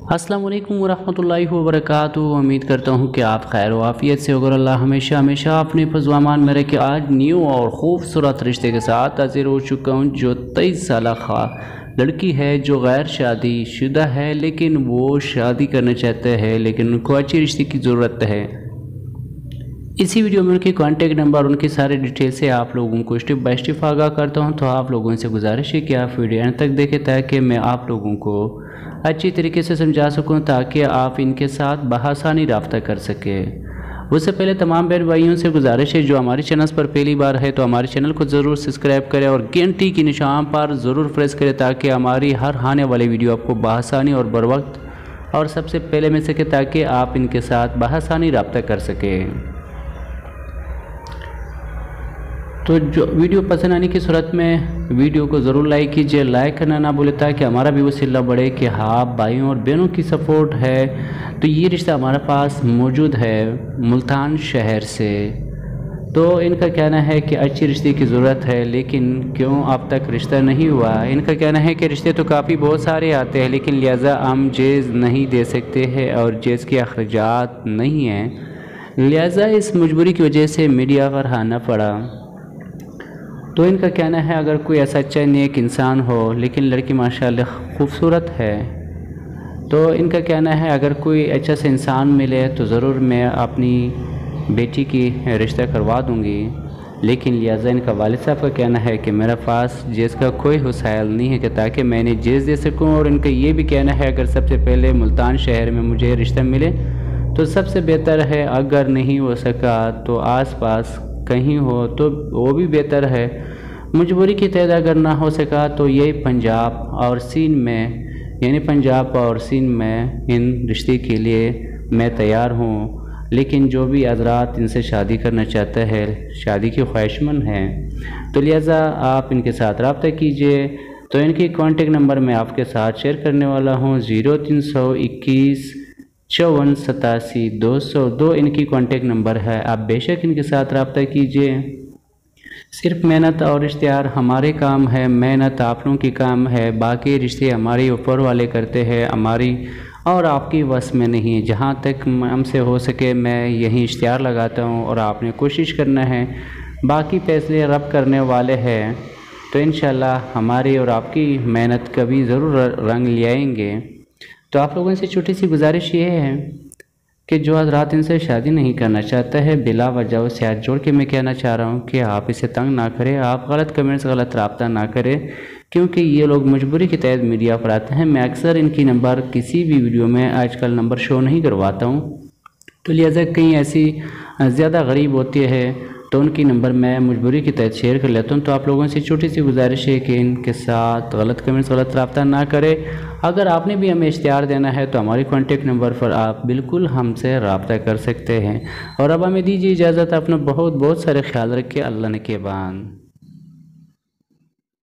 अस्सलाम वालेकुम वरहमतुल्लाहि वबरकातुहू। उम्मीद करता हूँ कि आप खैर वाफ़ियत से होगा। अल्लाह हमेशा हमेशा अपने फज़ल-व-अमान में रखे। आज न्यू और ख़ूबसूरत रिश्ते के साथ हाज़िर हो चुका हूँ। जो 23 साल लड़की है जो गैर शादीशुदा है, लेकिन वो शादी करना चाहते हैं, लेकिन उनको अच्छे रिश्ते की ज़रूरत है। इसी वीडियो में उनके कॉन्टैक्ट नंबर, उनकी सारे डिटेल से आप लोगों को स्टेप बाय स्टेप आगाह करता हूं। तो आप लोगों से गुजारिश है कि आप वीडियो एंड तक देखें ताकि मैं आप लोगों को अच्छी तरीके से समझा सकूं, ताकि आप इनके साथ बआसानी रब्ता कर सकें। उससे पहले तमाम बहन भाइयों से गुजारिश है जो हमारे चैनल पर पहली बार है तो हमारे चैनल को ज़रूर सब्सक्राइब करें और घंटी की निशान पर ज़रूर प्रेस करें, ताकि हमारी हर आने वाली वीडियो आपको बआसानी और बर वक्त और सबसे पहले मिल सके, ताकि आप इनके साथ बआसानी रब्ता कर सकें। तो जो वीडियो पसंद आने की सूरत में वीडियो को ज़रूर लाइक कीजिए, लाइक करना ना भूलें ताकि हमारा भी वसीला बढ़े कि हाँ भाइयों और बहनों की सपोर्ट है। तो ये रिश्ता हमारे पास मौजूद है मुल्तान शहर से। तो इनका कहना है कि अच्छी रिश्ते की ज़रूरत है, लेकिन क्यों अब तक रिश्ता नहीं हुआ। इनका कहना है कि रिश्ते तो काफ़ी बहुत सारे आते हैं, लेकिन लिहाजा हम जेज़ नहीं दे सकते हैं और जेज़ के अखराजात नहीं हैं, लिहाजा इस मजबूरी की वजह से मीडिया पर आना पड़ा। तो इनका कहना है अगर कोई ऐसा अच्छा नेक इंसान हो, लेकिन लड़की माशाल्लाह खूबसूरत है, तो इनका कहना है अगर कोई अच्छा सा इंसान मिले तो ज़रूर मैं अपनी बेटी की रिश्ता करवा दूंगी। लेकिन लिहाजा इनका वालिद साहब का कहना है कि मेरे पास जेज़ का कोई वसाइल नहीं है कि ताकि मैं इन्हें जेज़ दे सकूं। और इनका ये भी कहना है अगर सबसे पहले मुल्तान शहर में मुझे रिश्ता मिले तो सबसे बेहतर है, अगर नहीं हो सका तो आस पास कहीं हो तो वो भी बेहतर है। मजबूरी की तहत अगर ना हो सका तो यही पंजाब और सिंध में, यानी पंजाब और सिंध में इन रिश्ते के लिए मैं तैयार हूँ। लेकिन जो भी हज़रात इनसे शादी करना चाहते हैं, शादी की ख्वाहिशमंद हैं, तो लिहाजा आप इनके साथ रब्ता कीजिए। तो इनकी कॉन्टेक्ट नंबर मैं आपके साथ शेयर करने वाला हूँ। 0321 54 87 202 इनकी कॉन्टेक्ट नंबर है। आप बेशक इनके साथ रब्ता कीजिए। सिर्फ मेहनत और इश्तिहार हमारे काम है, मेहनत आप लोगों की काम है, बाकी रिश्ते हमारे ऊपर वाले करते हैं, हमारी और आपकी वश में नहीं है। जहाँ तक हमसे हो सके मैं यही इश्तिहार लगाता हूँ और आपने कोशिश करना है, बाकी फैसले रब करने वाले हैं। तो इंशाल्लाह हमारी और आपकी मेहनत कभी ज़रूर रंग ले आएंगे। तो आप लोगों से छोटी सी गुजारिश ये है कि जो हज़रात इनसे शादी नहीं करना चाहता है, बिला वजह से हाथ जोड़ के मैं कहना चाह रहा हूँ कि आप इसे तंग ना करें, आप गलत कमेंट्स गलत रब्ता ना करें, क्योंकि ये लोग मजबूरी के तहत मीडिया पर आते हैं। मैं अक्सर इनकी नंबर किसी भी वीडियो में आजकल नंबर शो नहीं करवाता हूँ, तो लिहाजा कहीं ऐसी ज़्यादा गरीब होती है तो उनकी नंबर मैं मजबूरी के तहत शेयर कर लेता हूँ। तो आप लोगों से छोटी सी गुजारिश है कि इनके साथ गलत कमेंट्स गलत रब्ता ना करें। अगर आपने भी हमें इश्तिहार देना है तो हमारे कॉन्टेक्ट नंबर पर आप बिल्कुल हमसे रब्ता कर सकते हैं। और अब हमें दीजिए इजाज़त। अपना बहुत बहुत सारे ख्याल रखिए। अल्लाह ने के बान।